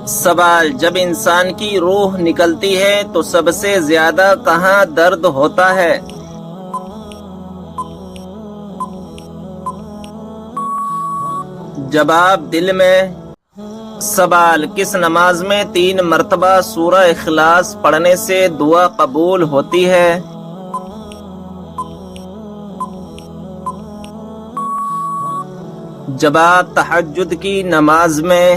سوال: جب انسان کی روح نکلتی ہے تو سب سے زیادہ کہاں درد ہوتا ہے؟ جواب: دل میں۔ سوال: کس نماز میں 3 مرتبہ سورہ اخلاص پڑھنے سے دعا قبول ہوتی ہے؟ جواب: تہجد کی نماز میں۔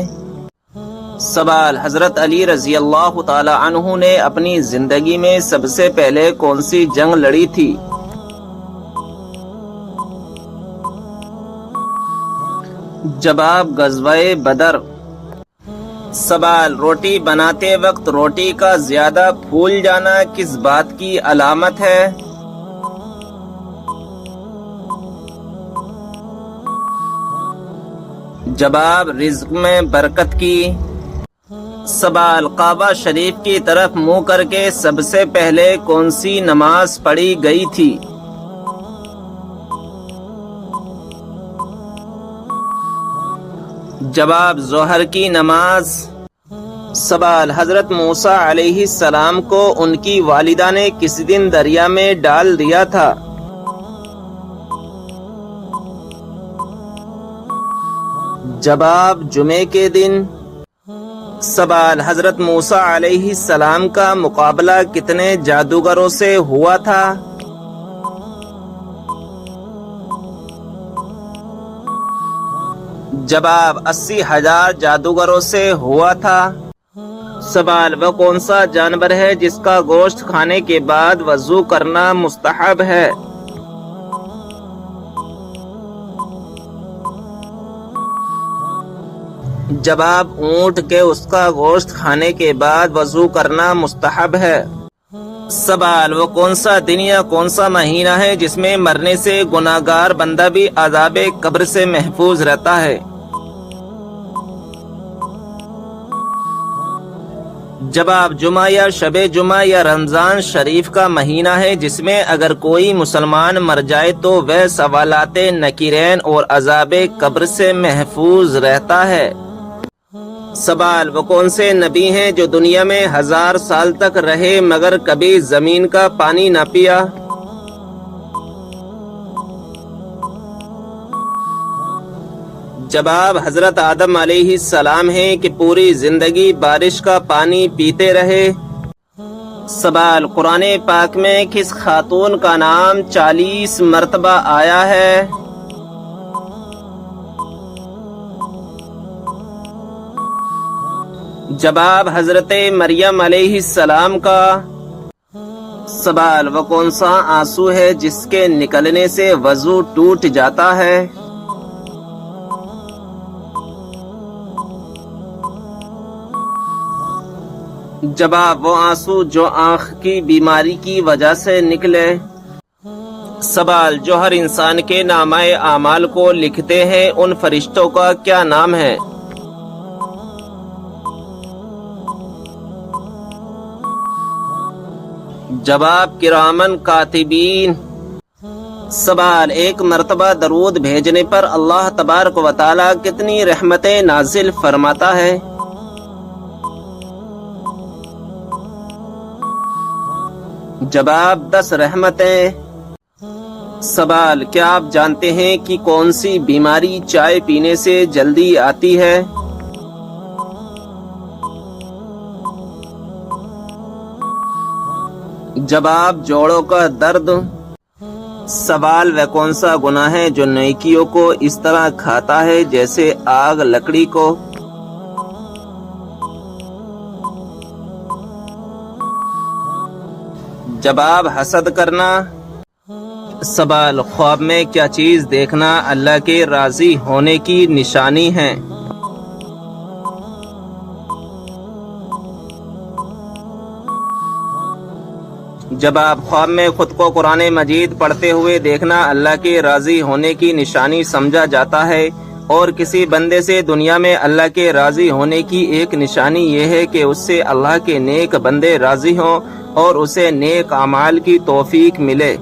سوال: حضرت علی رضی اللہ تعالی عنہ نے اپنی زندگی میں سب سے پہلے کون سی جنگ لڑی تھی؟ جواب: غزوہ بدر۔ سوال: روٹی بناتے وقت روٹی کا زیادہ پھول جانا کس بات کی علامت ہے؟ جواب: رزق میں برکت کی۔ سوال: کعبہ شریف کی طرف منہ کر کے سب سے پہلے کون سی نماز پڑھی گئی تھی؟ جواب: ظہر کی نماز۔ سوال: حضرت موسیٰ علیہ السلام کو ان کی والدہ نے کس دن دریا میں ڈال دیا تھا؟ جواب: جمعے کے دن۔ سوال: حضرت موسیٰ علیہ السلام کا مقابلہ کتنے جادوگروں سے ہوا تھا؟ جواب: 80,000 جادوگروں سے ہوا تھا۔ سوال: وہ کون سا جانور ہے جس کا گوشت کھانے کے بعد وضو کرنا مستحب ہے؟ جواب: اونٹ کے اس کا گوشت کھانے کے بعد وضو کرنا مستحب ہے۔ سوال: وہ کون سا دن یا کون سا مہینہ ہے جس میں مرنے سے گناہگار بندہ بھی عذاب قبر سے محفوظ رہتا ہے؟ جواب: جمعہ یا شب جمعہ یا رمضان شریف کا مہینہ ہے جس میں اگر کوئی مسلمان مر جائے تو وہ سوالات نکیرین اور عذاب قبر سے محفوظ رہتا ہے۔ سوال: وہ کون سے نبی ہیں جو دنیا میں 1000 سال تک رہے مگر کبھی زمین کا پانی نہ پیا؟ جواب: حضرت آدم علیہ السلام ہیں کہ پوری زندگی بارش کا پانی پیتے رہے۔ سوال: قرآن پاک میں کس خاتون کا نام 40 مرتبہ آیا ہے؟ جواب: حضرت مریم علیہ السلام کا۔ سوال: وہ کون سا آنسو ہے جس کے نکلنے سے وضو ٹوٹ جاتا ہے؟ جواب: وہ آنسو جو آنکھ کی بیماری کی وجہ سے نکلے۔ سوال: جو ہر انسان کے نامہ اعمال کو لکھتے ہیں ان فرشتوں کا کیا نام ہے؟ جواب: کرامن کاتبین۔ سوال: ایک مرتبہ درود بھیجنے پر اللہ تبارک و تعالی کتنی رحمتیں نازل فرماتا ہے؟ جواب: 10 رحمتیں۔ سوال: کیا آپ جانتے ہیں کہ کون سی بیماری چائے پینے سے جلدی آتی ہے؟ جواب: جوڑوں کا درد۔ سوال: وہ کون سا گناہ ہے جو نیکیوں کو اس طرح کھاتا ہے جیسے آگ لکڑی کو؟ جواب: حسد کرنا۔ سوال: خواب میں کیا چیز دیکھنا اللہ کے راضی ہونے کی نشانی ہے؟ جواب: خواب میں خود کو قرآن مجید پڑھتے ہوئے دیکھنا اللہ کے راضی ہونے کی نشانی سمجھا جاتا ہے، اور کسی بندے سے دنیا میں اللہ کے راضی ہونے کی ایک نشانی یہ ہے کہ اس سے اللہ کے نیک بندے راضی ہوں اور اسے نیک اعمال کی توفیق ملے۔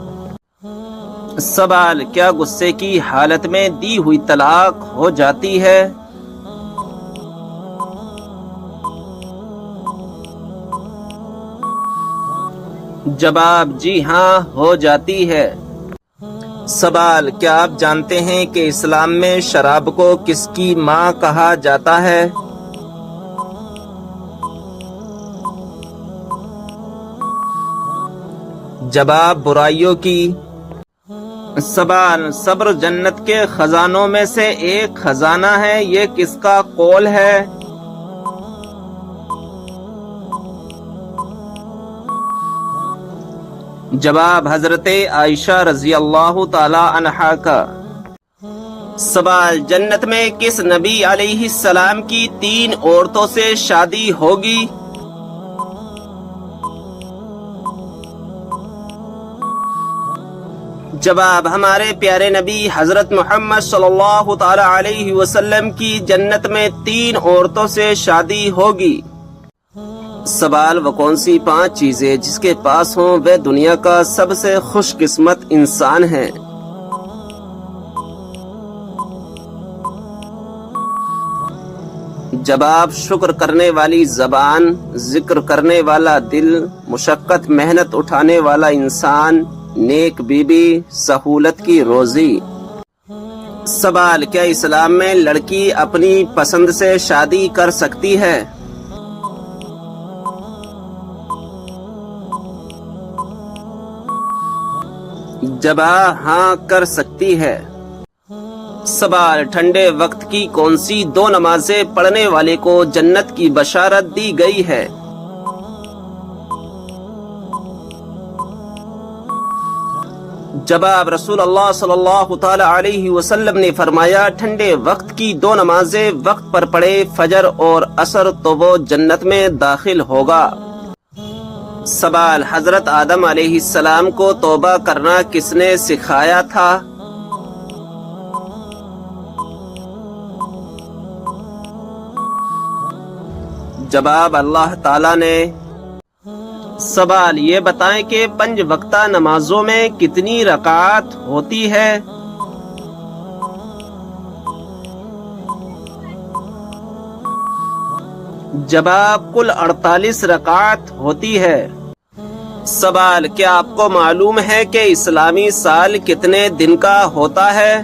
سوال: کیا غصے کی حالت میں دی ہوئی طلاق ہو جاتی ہے؟ جواب: جی ہاں، ہو جاتی ہے۔ سوال: کیا آپ جانتے ہیں کہ اسلام میں شراب کو کس کی ماں کہا جاتا ہے؟ جواب: برائیوں کی۔ سوال: صبر جنت کے خزانوں میں سے ایک خزانہ ہے، یہ کس کا قول ہے؟ جواب: حضرت عائشہ رضی اللہ تعالی عنہا کا۔ سوال: جنت میں کس نبی علیہ السلام کی 3 عورتوں سے شادی ہوگی؟ جواب: ہمارے پیارے نبی حضرت محمد صلی اللہ تعالی علیہ وسلم کی جنت میں 3 عورتوں سے شادی ہوگی۔ سوال: وہ کون سی 5 چیزیں جس کے پاس ہوں وہ دنیا کا سب سے خوش قسمت انسان ہے؟ جواب: شکر کرنے والی زبان، ذکر کرنے والا دل، مشقت محنت اٹھانے والا انسان، نیک بیوی، سہولت کی روزی۔ سوال: کیا اسلام میں لڑکی اپنی پسند سے شادی کر سکتی ہے؟ جواب: ہاں، کر سکتی ہے۔ سوال: ٹھنڈے وقت کی کون سی 2 نمازیں پڑھنے والے کو جنت کی بشارت دی گئی ہے؟ جواب: رسول اللہ صلی اللہ تعالی علیہ وسلم نے فرمایا، ٹھنڈے وقت کی 2 نمازیں وقت پر پڑھے، فجر اور عصر، تو وہ جنت میں داخل ہوگا۔ سوال: حضرت آدم علیہ السلام کو توبہ کرنا کس نے سکھایا تھا؟ جواب: اللہ تعالی نے۔ سوال: یہ بتائیں کہ 5 وقتہ نمازوں میں کتنی رکعات ہوتی ہے؟ جواب: کل 48 رکعات ہوتی ہے۔ سوال: کیا آپ کو معلوم ہے کہ اسلامی سال کتنے دن کا ہوتا ہے؟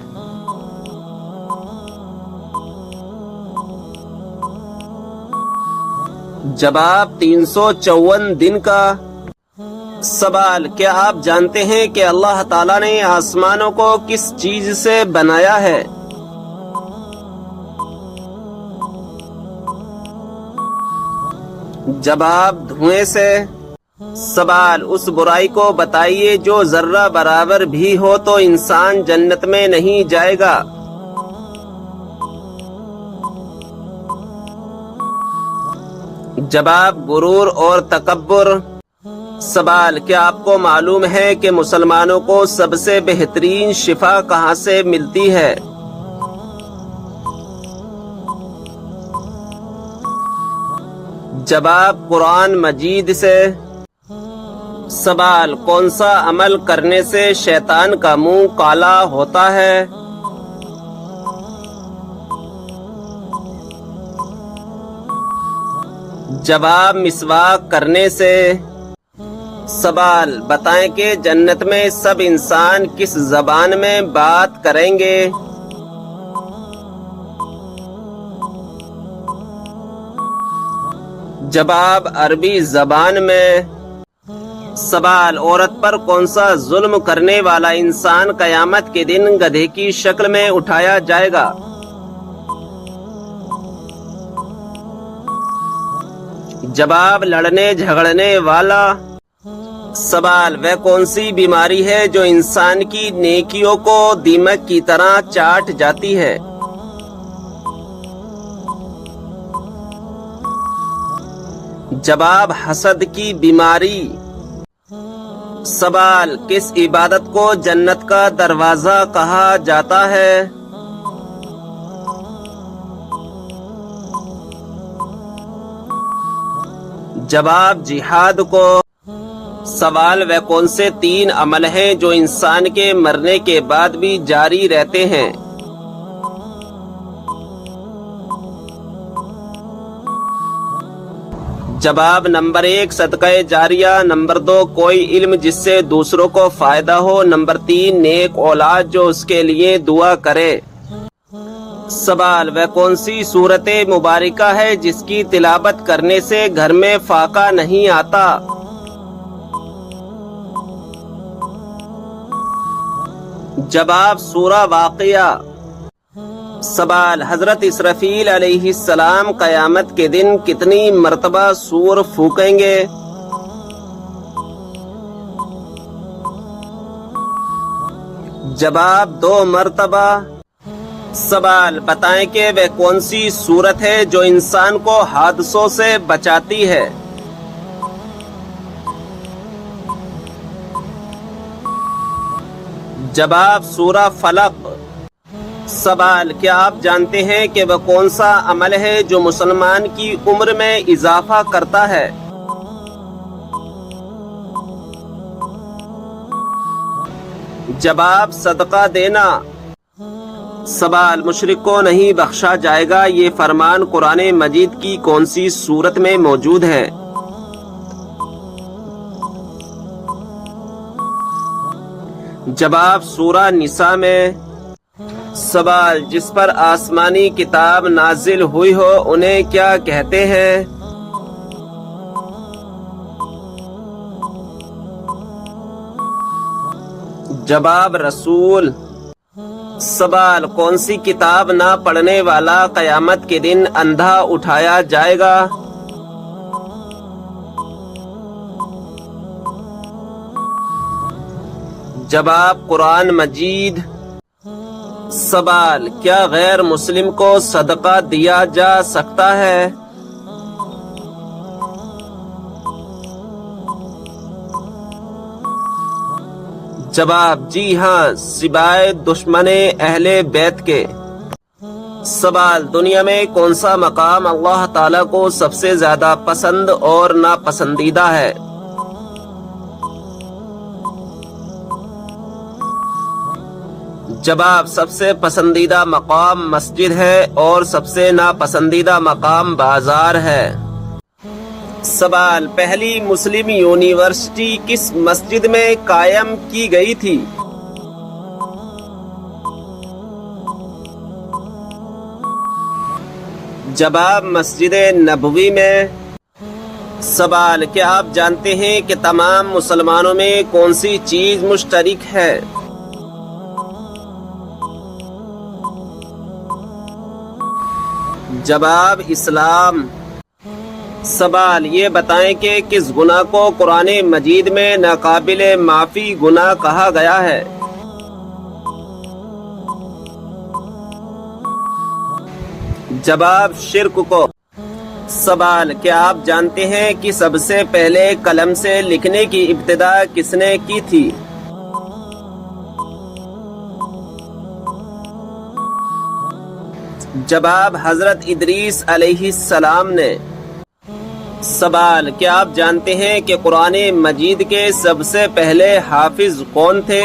جواب: 354 دن کا۔ سوال: کیا آپ جانتے ہیں کہ اللہ تعالیٰ نے آسمانوں کو کس چیز سے بنایا ہے؟ جواب: دھوئیں سے۔ سوال: اس برائی کو بتائیے جو ذرہ برابر بھی ہو تو انسان جنت میں نہیں جائے گا۔ جواب: غرور اور تکبر۔ سوال: کیا آپ کو معلوم ہے کہ مسلمانوں کو سب سے بہترین شفا کہاں سے ملتی ہے؟ جواب: قرآن مجید سے۔ سوال: کون سا عمل کرنے سے شیطان کا منہ کالا ہوتا ہے؟ جواب: مسواک کرنے سے۔ سوال: بتائیں کہ جنت میں سب انسان کس زبان میں بات کریں گے؟ جواب: عربی زبان میں۔ سوال: عورت پر کون سا ظلم کرنے والا انسان قیامت کے دن گدھے کی شکل میں اٹھایا جائے گا؟ جواب: لڑنے جھگڑنے والا۔ سوال: وہ کون سی بیماری ہے جو انسان کی نیکیوں کو دیمک کی طرح چاٹ جاتی ہے؟ جواب: حسد کی بیماری۔ سوال: کس عبادت کو جنت کا دروازہ کہا جاتا ہے؟ جواب: جہاد کو۔ سوال: وہ کون سے 3 عمل ہیں جو انسان کے مرنے کے بعد بھی جاری رہتے ہیں؟ جواب نمبر 1 صدقہ جاریہ، نمبر 2 کوئی علم جس سے دوسروں کو فائدہ ہو، نمبر 3 نیک اولاد جو اس کے لیے دعا کرے۔ سوال، وہ کون سی سورت مبارکہ ہے جس کی تلاوت کرنے سے گھر میں فاقہ نہیں آتا؟ جواب سورہ واقعہ۔ سوال، حضرت اسرافیل علیہ السلام قیامت کے دن کتنی مرتبہ سور پھونکیں گے؟ جواب 2 مرتبہ۔ سوال، بتائیں کہ وہ کون سی سورت ہے جو انسان کو حادثوں سے بچاتی ہے؟ جواب سورہ فلق۔ سوال، کیا آپ جانتے ہیں کہ وہ کون سا عمل ہے جو مسلمان کی عمر میں اضافہ کرتا ہے؟ جواب صدقہ دینا۔ سوال، مشرک کو نہیں بخشا جائے گا، یہ فرمان قرآن مجید کی کون سی سورت میں موجود ہے؟ جواب سورہ نساء میں۔ سوال، جس پر آسمانی کتاب نازل ہوئی ہو انہیں کیا کہتے ہیں؟ جواب رسول۔ سوال، کون سی کتاب نہ پڑھنے والا قیامت کے دن اندھا اٹھایا جائے گا؟ جواب قرآن مجید۔ سوال، کیا غیر مسلم کو صدقہ دیا جا سکتا ہے؟ جواب جی ہاں، سوائے دشمن اہل بیت کے۔ سوال، دنیا میں کون سا مقام اللہ تعالیٰ کو سب سے زیادہ پسند اور ناپسندیدہ ہے؟ جواب سب سے پسندیدہ مقام مسجد ہے اور سب سے ناپسندیدہ مقام بازار ہے۔ سوال، پہلی مسلم یونیورسٹی کس مسجد میں قائم کی گئی تھی؟ جواب مسجد نبوی میں۔ سوال، کیا آپ جانتے ہیں کہ تمام مسلمانوں میں کون سی چیز مشترک ہے؟ جواب اسلام۔ سوال، یہ بتائیں کہ کس گناہ کو قرآن مجید میں ناقابل معافی گناہ کہا گیا ہے؟ جواب شرک کو۔ سوال، کیا آپ جانتے ہیں کہ سب سے پہلے قلم سے لکھنے کی ابتدا کس نے کی تھی؟ جواب حضرت ادریس علیہ السلام نے۔ سوال، کیا آپ جانتے ہیں کہ قرآن مجید کے سب سے پہلے حافظ کون تھے؟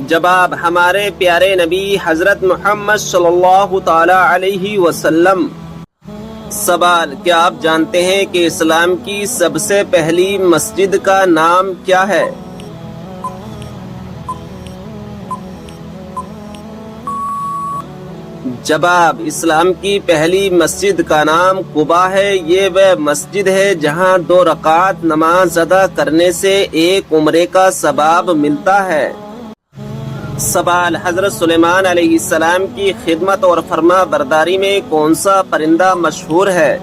جواب ہمارے پیارے نبی حضرت محمد صلی اللہ تعالی علیہ وسلم۔ سوال، کیا آپ جانتے ہیں کہ اسلام کی سب سے پہلی مسجد کا نام کیا ہے؟ جواب اسلام کی پہلی مسجد کا نام قباء ہے، یہ وہ مسجد ہے جہاں 2 رکعت نماز ادا کرنے سے 1 عمرے کا ثواب ملتا ہے۔ سوال، حضرت سلیمان علیہ السلام کی خدمت اور فرما برداری میں کون سا پرندہ مشہور ہے؟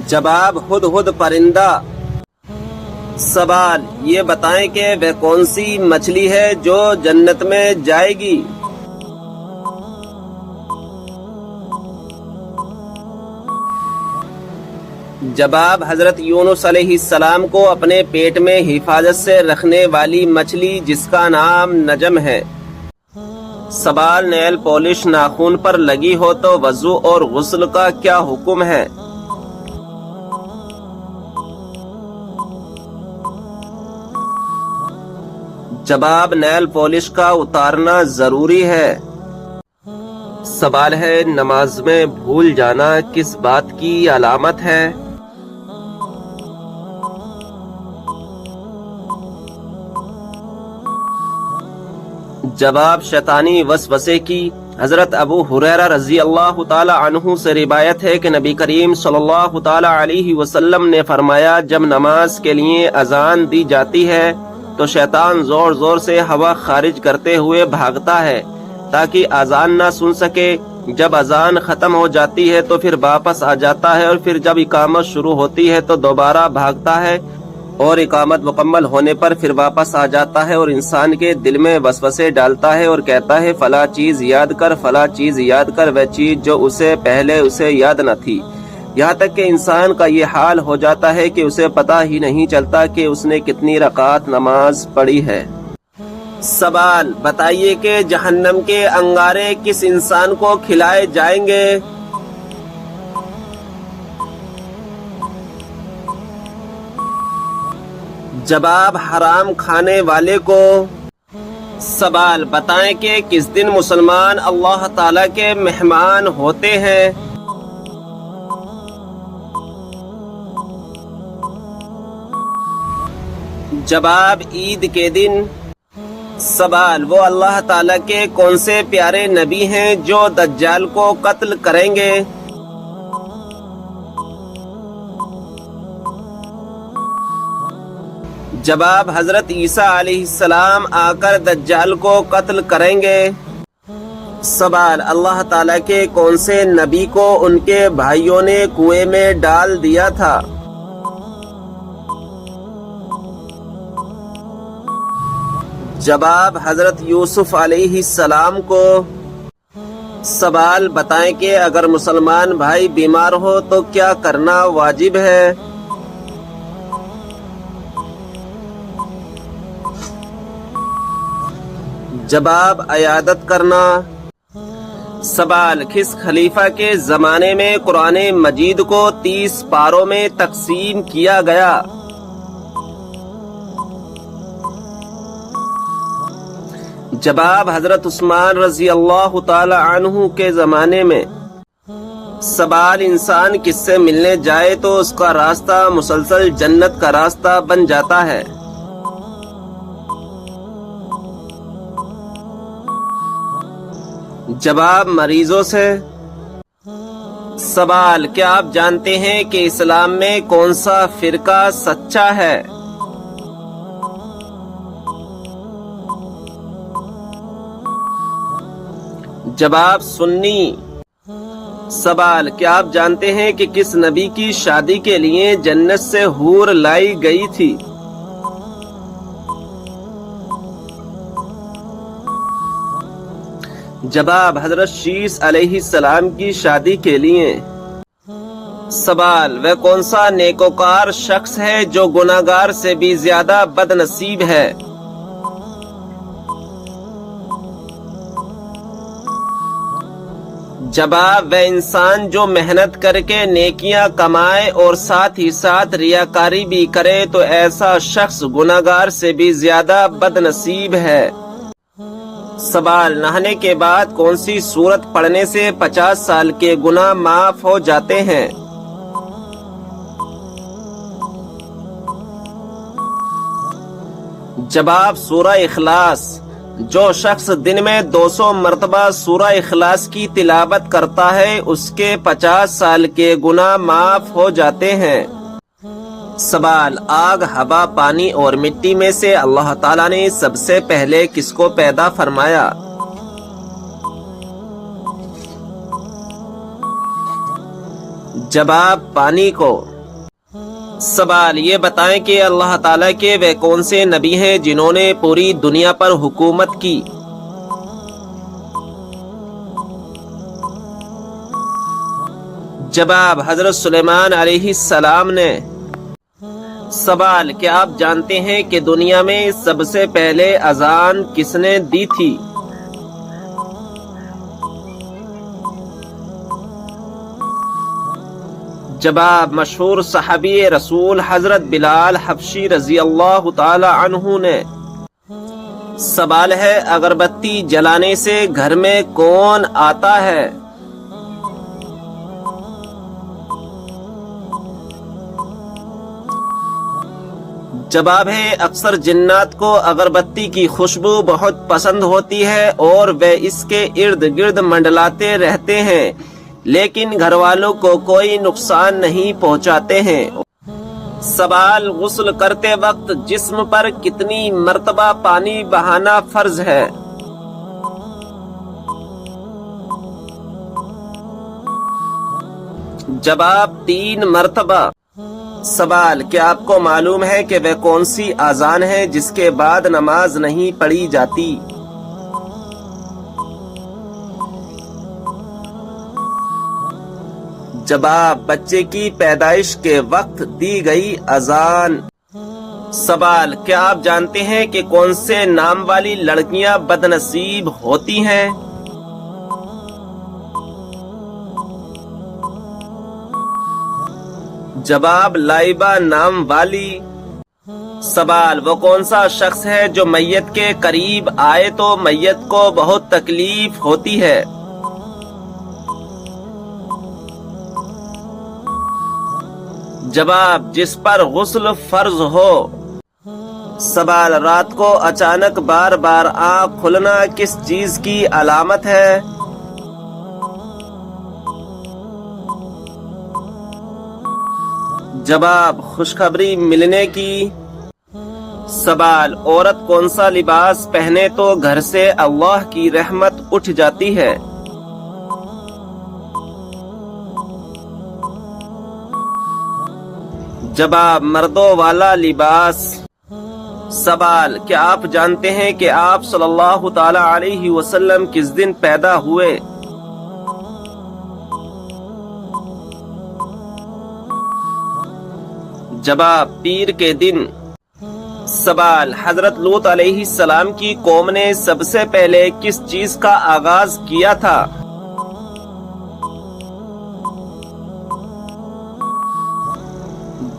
جواب ہدہد پرندہ۔ سوال، یہ بتائیں کہ وہ کون سی مچھلی ہے جو جنت میں جائے گی؟ جواب حضرت یونس علیہ السلام کو اپنے پیٹ میں حفاظت سے رکھنے والی مچھلی جس کا نام نجم ہے۔ سوال، نیل پالش ناخن پر لگی ہو تو وضو اور غسل کا کیا حکم ہے؟ جواب نیل پالش کا اتارنا ضروری ہے۔ سوال ہے نماز میں بھول جانا کس بات کی علامت ہے؟ جواب شیطانی وسوسے کی۔ حضرت ابو ہریرہ رضی اللہ تعالی عنہ سے روایت ہے کہ نبی کریم صلی اللہ تعالی علیہ وسلم نے فرمایا جب نماز کے لیے اذان دی جاتی ہے تو شیطان زور زور سے ہوا خارج کرتے ہوئے بھاگتا ہے تاکہ اذان نہ سن سکے۔ جب اذان ختم ہو جاتی ہے تو پھر واپس آ جاتا ہے اور پھر جب اقامت شروع ہوتی ہے تو دوبارہ بھاگتا ہے اور اقامت مکمل ہونے پر پھر واپس آ جاتا ہے اور انسان کے دل میں وسوسے ڈالتا ہے اور کہتا ہے فلاں چیز یاد کر، فلاں چیز یاد کر، وہ چیز جو اسے پہلے اسے یاد نہ تھی، یہاں تک کہ انسان کا یہ حال ہو جاتا ہے کہ اسے پتہ ہی نہیں چلتا کہ اس نے کتنی رکعات نماز پڑھی ہے۔ سوال بتائیے کہ جہنم کے انگارے کس انسان کو کھلائے جائیں گے؟ جواب حرام کھانے والے کو۔ سوال بتائیں کہ کس دن مسلمان اللہ تعالیٰ کے مہمان ہوتے ہیں؟ جواب عید کے دن۔ سوال وہ اللہ تعالیٰ کے کون سے پیارے نبی ہیں جو دجال کو قتل کریں گے؟ جواب حضرت عیسیٰ علیہ السلام آ کر دجال کو قتل کریں گے۔ سوال اللہ تعالیٰ کے کون سے نبی کو ان کے بھائیوں نے کنویں میں ڈال دیا تھا؟ جواب حضرت یوسف علیہ السلام کو۔ سوال بتائیں کہ اگر مسلمان بھائی بیمار ہو تو کیا کرنا واجب ہے؟ جواب عیادت کرنا۔ سوال کس خلیفہ کے زمانے میں قرآن مجید کو 30 پاروں میں تقسیم کیا گیا؟ جواب حضرت عثمان رضی اللہ تعالی عنہ کے زمانے میں۔ سوال انسان کس سے ملنے جائے تو اس کا راستہ مسلسل جنت کا راستہ بن جاتا ہے؟ جواب مریضوں سے۔ سوال کیا آپ جانتے ہیں کہ اسلام میں کون سا فرقہ سچا ہے؟ جواب سنی۔ سوال کیا آپ جانتے ہیں کہ کس نبی کی شادی کے لیے جنت سے حور لائی گئی تھی؟ جواب حضرت شیس علیہ السلام کی شادی کے لیے۔ سوال وہ کون سا نیکوکار شخص ہے جو گناہگار سے بھی زیادہ بد نصیب ہے؟ جواب وہ انسان جو محنت کر کے نیکیاں کمائے اور ساتھ ہی ساتھ ریاکاری بھی کرے تو ایسا شخص گناہگار سے بھی زیادہ بد نصیب ہے۔ سوال نہانے کے بعد کون سی سورت پڑھنے سے 50 سال کے گناہ معاف ہو جاتے ہیں؟ جواب سورہ اخلاص۔ جو شخص دن میں 200 مرتبہ سورہ اخلاص کی تلاوت کرتا ہے اس کے 50 سال کے گناہ معاف ہو جاتے ہیں۔ سوال آگ، ہوا، پانی اور مٹی میں سے اللہ تعالیٰ نے سب سے پہلے کس کو پیدا فرمایا؟ جواب پانی کو۔ سوال یہ بتائیں کہ اللہ تعالیٰ کے وہ کون سے نبی ہیں جنہوں نے پوری دنیا پر حکومت کی؟ جواب حضرت سلیمان علیہ السلام نے۔ سوال کیا آپ جانتے ہیں کہ دنیا میں سب سے پہلے اذان کس نے دی تھی؟ جواب مشہور صحابی رسول حضرت بلال حبشی رضی اللہ تعالی عنہ نے۔ سوال ہے اگربتی جلانے سے گھر میں کون آتا ہے؟ جواب ہے اکثر جنات کو اگربتی کی خوشبو بہت پسند ہوتی ہے اور وہ اس کے ارد گرد منڈلاتے رہتے ہیں، لیکن گھر والوں کو کوئی نقصان نہیں پہنچاتے ہیں۔ سوال غسل کرتے وقت جسم پر کتنی مرتبہ پانی بہانا فرض ہے؟ جواب 3 مرتبہ۔ سوال کیا آپ کو معلوم ہے کہ وہ کون سی اذان ہے جس کے بعد نماز نہیں پڑھی جاتی؟ جواب بچے کی پیدائش کے وقت دی گئی اذان۔ سوال کیا آپ جانتے ہیں کہ کون سے نام والی لڑکیاں بد نصیب ہوتی ہیں؟ جواب لائبہ نام والی۔ سوال وہ کون سا شخص ہے جو میت کے قریب آئے تو میت کو بہت تکلیف ہوتی ہے؟ جواب جس پر غسل فرض ہو۔ سوال رات کو اچانک بار بار آنکھ کھلنا کس چیز کی علامت ہے؟ جواب خوشخبری ملنے کی۔ سوال عورت کون سا لباس پہنے تو گھر سے اللہ کی رحمت اٹھ جاتی ہے؟ جواب مردوں والا لباس۔ سوال کیا آپ جانتے ہیں کہ آپ صلی اللہ تعالی علیہ وسلم کس دن پیدا ہوئے؟ جواب پیر کے دن۔ سوال حضرت لوط علیہ السلام کی قوم نے سب سے پہلے کس چیز کا آغاز کیا تھا؟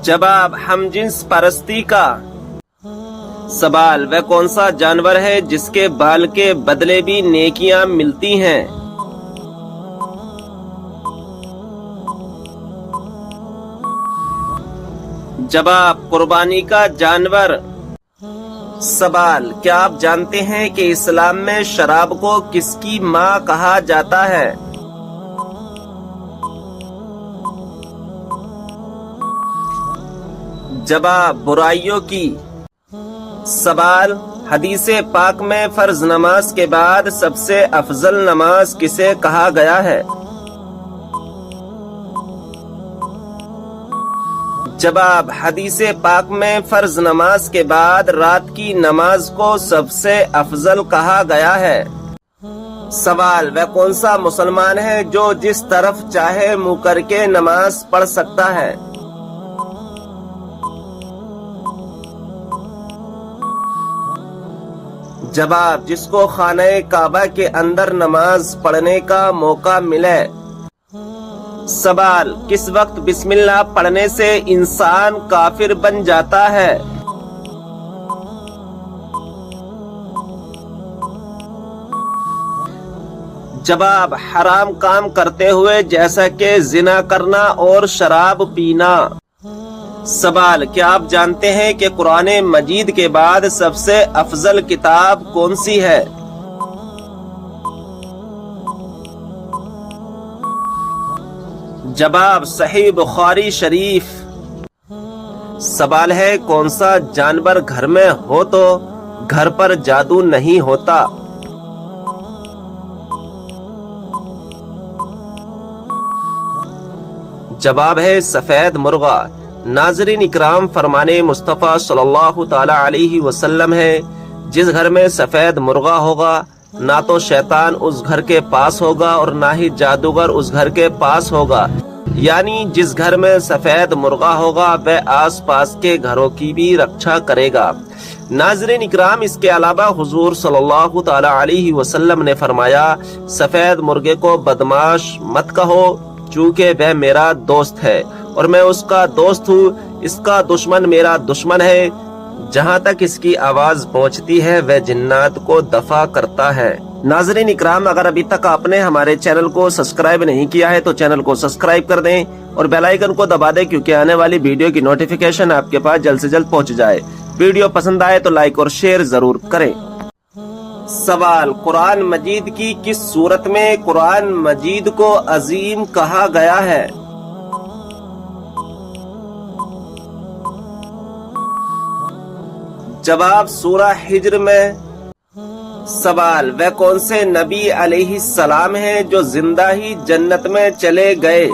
جواب ہم جنس پرستی کا۔ سوال وہ کون سا جانور ہے جس کے بال کے بدلے بھی نیکیاں ملتی ہیں؟ جواب قربانی کا جانور۔ سوال کیا آپ جانتے ہیں کہ اسلام میں شراب کو کس کی ماں کہا جاتا ہے؟ جواب برائیوں کی۔ سوال حدیث پاک میں فرض نماز کے بعد سب سے افضل نماز کسے کہا گیا ہے؟ جواب حدیث پاک میں فرض نماز کے بعد رات کی نماز کو سب سے افضل کہا گیا ہے۔ سوال وہ کون سا مسلمان ہے جو جس طرف چاہے منہ کر کے نماز پڑھ سکتا ہے؟ جواب جس کو خانہ کعبہ کے اندر نماز پڑھنے کا موقع ملے۔ سوال کس وقت بسم اللہ پڑھنے سے انسان کافر بن جاتا ہے؟ جواب حرام کام کرتے ہوئے جیسا کہ زنا کرنا اور شراب پینا۔ سوال کیا آپ جانتے ہیں کہ قرآن مجید کے بعد سب سے افضل کتاب کون سی ہے؟ جواب صحیح بخاری شریف۔ سوال ہے کون سا جانور گھر میں ہو تو گھر پر جادو نہیں ہوتا؟ جواب ہے سفید مرغا۔ ناظرین اکرام، فرمان مصطفیٰ صلی اللہ تعالی علیہ وسلم ہے جس گھر میں سفید مرغا ہوگا نہ تو شیطان اس گھر کے پاس ہوگا اور نہ ہی جادوگر اس گھر کے پاس ہوگا، یعنی جس گھر میں سفید مرغا ہوگا وہ آس پاس کے گھروں کی بھی رکشا کرے گا۔ ناظرین اکرام، اس کے علاوہ حضور صلی اللہ تعالی علیہ وسلم نے فرمایا سفید مرغے کو بدماش مت کہو چونکہ وہ میرا دوست ہے اور میں اس کا دوست ہوں، اس کا دشمن میرا دشمن ہے۔ جہاں تک اس کی آواز پہنچتی ہے وہ جنات کو دفع کرتا ہے۔ ناظرین اکرام، اگر ابھی تک آپ نے ہمارے چینل کو سبسکرائب نہیں کیا ہے تو چینل کو سبسکرائب کر دیں اور بیل آئیکن کو دبا دیں کیونکہ آنے والی ویڈیو کی نوٹیفیکیشن آپ کے پاس جلد سے جلد پہنچ جائے۔ ویڈیو پسند آئے تو لائک اور شیئر ضرور کریں۔ سوال: قرآن مجید کی کس صورت میں قرآن مجید کو عظیم کہا گیا ہے؟ جواب: سورہ ہجر میں۔ سوال: وہ کون سے نبی علیہ السلام ہیں جو زندہ ہی جنت میں چلے گئے؟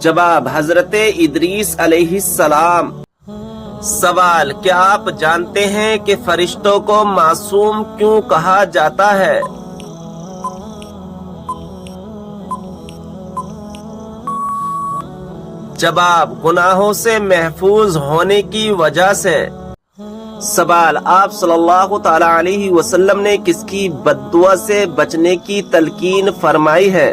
جواب: حضرت ادریس علیہ السلام۔ سوال: کیا آپ جانتے ہیں کہ فرشتوں کو معصوم کیوں کہا جاتا ہے؟ جواب: گناہوں سے محفوظ ہونے کی وجہ سے۔ سوال: آپ صلی اللہ تعالی علیہ وسلم نے کس کی بد دعا سے بچنے کی تلقین فرمائی ہے؟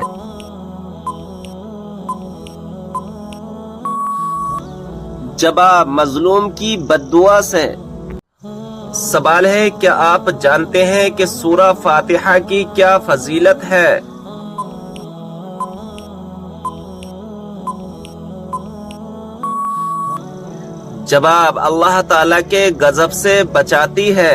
جواب: مظلوم کی بد دعا سے۔ سوال ہے: کیا آپ جانتے ہیں کہ سورہ فاتحہ کی کیا فضیلت ہے؟ جواب: اللہ تعالیٰ کے غضب سے بچاتی ہے۔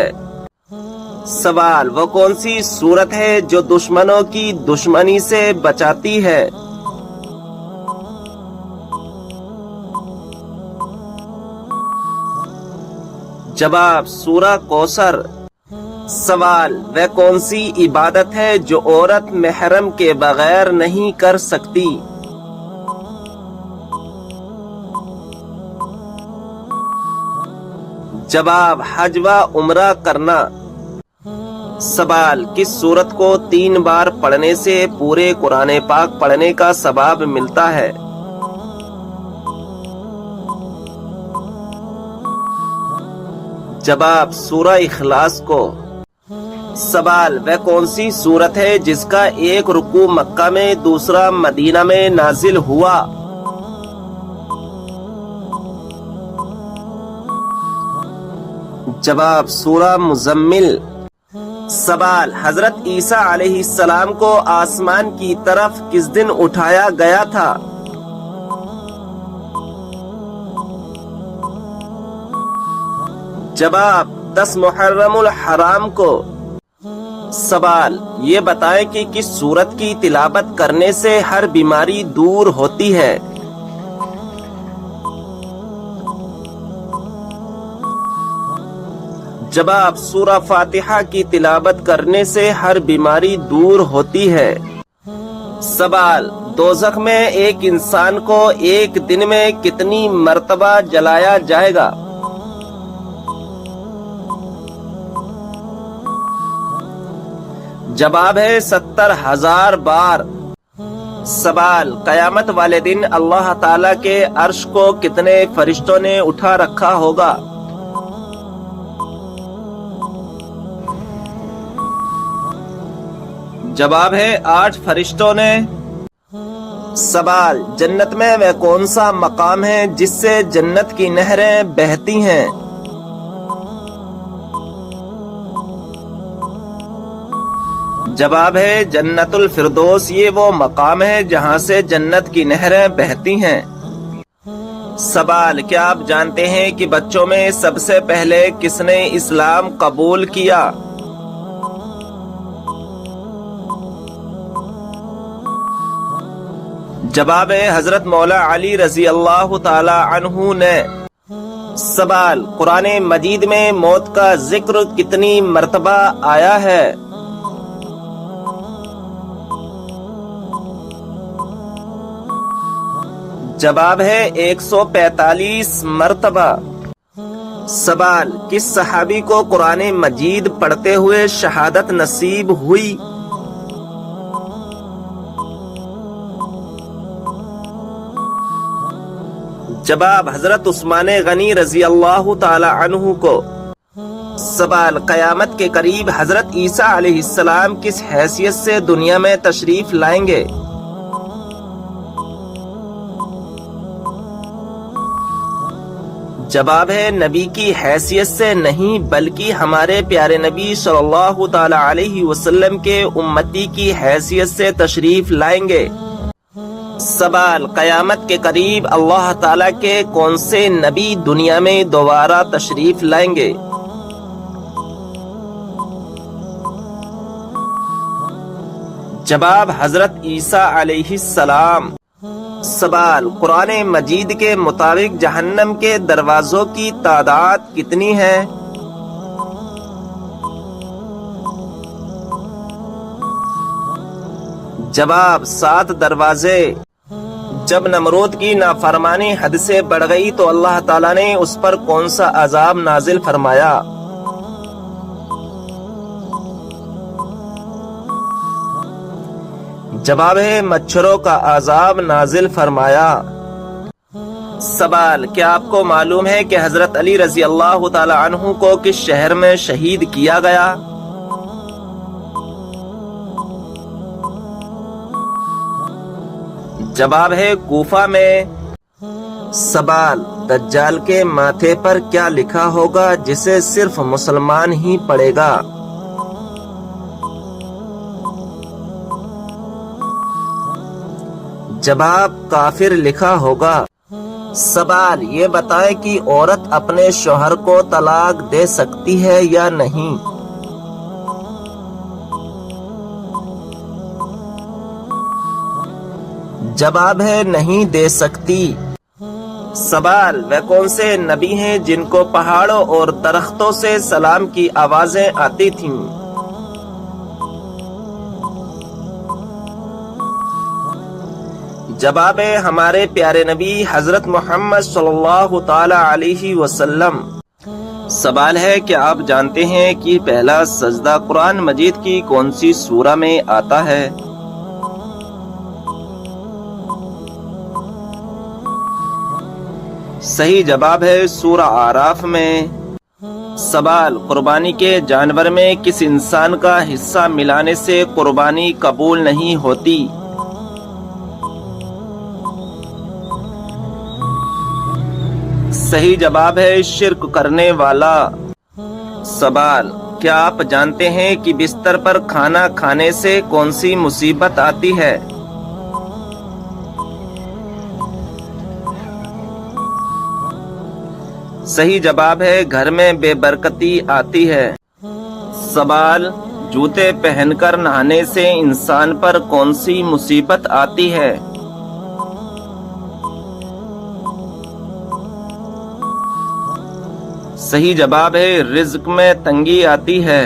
سوال: وہ کون سی سورت ہے جو دشمنوں کی دشمنی سے بچاتی ہے؟ جواب: سورہ کوثر۔ سوال: وہ کون سی عبادت ہے جو عورت محرم کے بغیر نہیں کر سکتی؟ جواب: حج و عمرہ کرنا۔ سوال: کس سورت کو 3 بار پڑھنے سے پورے قرآن پاک پڑھنے کا ثواب ملتا ہے؟ جواب: سورہ اخلاص کو۔ سوال: وہ کون سی سورت ہے جس کا ایک رکوع مکہ میں دوسرا مدینہ میں نازل ہوا؟ جواب: سورہ مزمل۔ سوال: حضرت عیسیٰ علیہ السلام کو آسمان کی طرف کس دن اٹھایا گیا تھا؟ جواب: 10 محرم الحرام کو۔ سوال: یہ بتائیں کہ کس سورت کی تلاوت کرنے سے ہر بیماری دور ہوتی ہے؟ جواب: سورہ فاتحہ کی تلاوت کرنے سے ہر بیماری دور ہوتی ہے۔ سوال: دوزخ میں ایک انسان کو ایک دن میں کتنی مرتبہ جلایا جائے گا؟ جواب ہے 70,000 بار۔ سوال: قیامت والے دن اللہ تعالی کے عرش کو کتنے فرشتوں نے اٹھا رکھا ہوگا؟ جواب ہے 8 فرشتوں نے۔ سوال: جنت میں وہ کون سا مقام ہے جس سے جنت کی نہریں بہتی ہیں؟ جواب ہے جنت الفردوس، یہ وہ مقام ہے جہاں سے جنت کی نہریں بہتی ہیں۔ سوال: کیا آپ جانتے ہیں کہ بچوں میں سب سے پہلے کس نے اسلام قبول کیا؟ جواب ہے حضرت مولا علی رضی اللہ تعالی عنہ نے۔ سوال: قرآن مجید میں موت کا ذکر کتنی مرتبہ آیا ہے؟ جواب ہے 145 مرتبہ۔ سوال: کس صحابی کو قرآن مجید پڑھتے ہوئے شہادت نصیب ہوئی؟ جواب: حضرت عثمان غنی رضی اللہ تعالی عنہ کو۔ سوال: قیامت کے قریب حضرت عیسیٰ علیہ السلام کس حیثیت سے دنیا میں تشریف لائیں گے؟ جواب ہے نبی کی حیثیت سے نہیں بلکہ ہمارے پیارے نبی صلی اللہ تعالی علیہ وسلم کے امتی کی حیثیت سے تشریف لائیں گے۔ سوال، قیامت کے قریب اللہ تعالیٰ کے کون سے نبی دنیا میں دوبارہ تشریف لائیں گے؟ جواب، حضرت عیسیٰ علیہ السلام۔ سوال، قرآن مجید کے مطابق جہنم کے دروازوں کی تعداد کتنی ہے؟ جواب، 7 دروازے۔ جب نمرود کی نافرمانی حد سے بڑھ گئی تو اللہ تعالیٰ نے اس پر کون سا عذاب نازل فرمایا؟ جواب ہے مچھروں کا عذاب نازل فرمایا۔ سوال، کیا آپ کو معلوم ہے کہ حضرت علی رضی اللہ تعالی عنہ کو کس شہر میں شہید کیا گیا؟ جواب ہے کوفہ میں۔ سوال، دجال کے ماتھے پر کیا لکھا ہوگا جسے صرف مسلمان ہی پڑھے گا؟ جواب، کافر لکھا ہوگا۔ سوال، یہ بتائیں کہ عورت اپنے شوہر کو طلاق دے سکتی ہے یا نہیں؟ جواب ہے نہیں دے سکتی۔ سوال، وہ کون سے نبی ہیں جن کو پہاڑوں اور درختوں سے سلام کی آوازیں آتی تھیں؟ جواب ہے ہمارے پیارے نبی حضرت محمد صلی اللہ تعالی علیہ وسلم۔ سوال ہے کہ آپ جانتے ہیں کہ پہلا سجدہ قرآن مجید کی کون سی سورہ میں آتا ہے؟ صحیح جواب ہے سورہ اعراف میں۔ سوال، قربانی کے جانور میں کس انسان کا حصہ ملانے سے قربانی قبول نہیں ہوتی؟ صحیح جواب ہے شرک کرنے والا۔ سوال، کیا آپ جانتے ہیں کہ بستر پر کھانا کھانے سے کون سی مصیبت آتی ہے؟ صحیح جواب ہے گھر میں بے برکتی آتی ہے۔ سوال، جوتے پہن کر نہانے سے انسان پر کون سی مصیبت آتی ہے؟ صحیح جواب ہے رزق میں تنگی آتی ہے۔